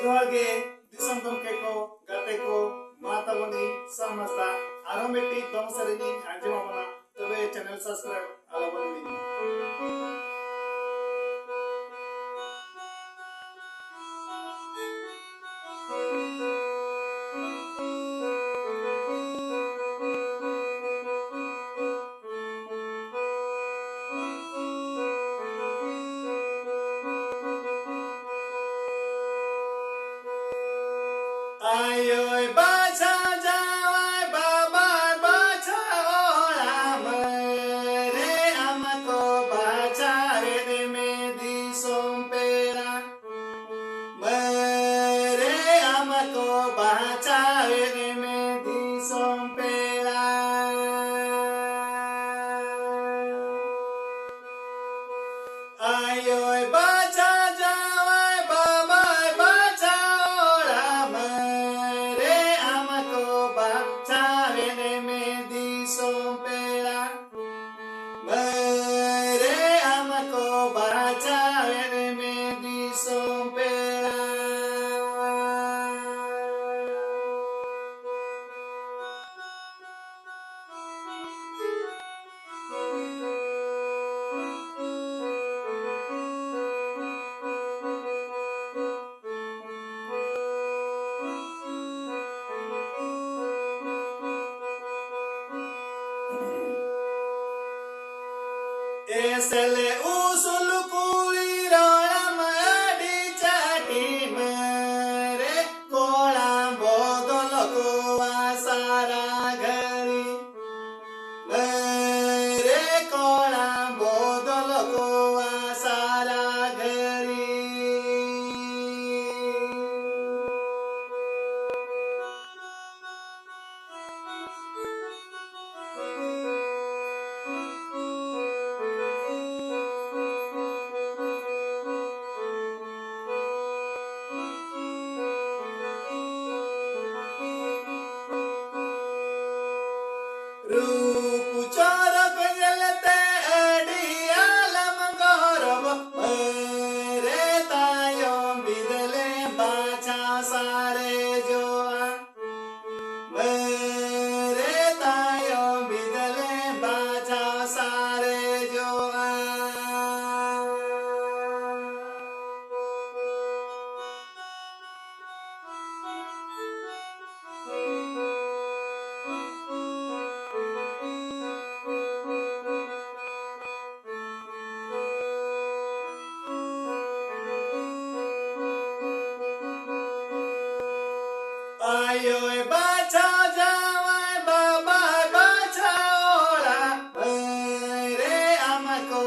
जोहार गे दिसम गमके को गाते को माता बनी समस्ता आरो मिट्टी दम सरेनी आंजमा बना तबे चैनल सब्सक्राइब आला बनी आयोय बाचा जावाय बाबा बाचा ओला मरे हमको बाचा रे मेदी सोमपेरा मरे हमको बाचा रे मेदी सोमपेरा आयोय बाचा जावाय बाबा बाचा ओला मरे हमको बाचा रे मेदी सोमपेरा मरे हमको बाचा रे मेदी सोमपेरा Esele usul kulirona madi chati mere kolam bodol ko asara ghari mere kolam bodol ko asara ghari रूप चोरक जलते अडियालम गौरव मरे तायो बिदले बाचा सारे जोआ मरे तायो बिदले बाचा सारे जोआ आयोय बाचा जावाय बाबा बाचा ओला मरे हमको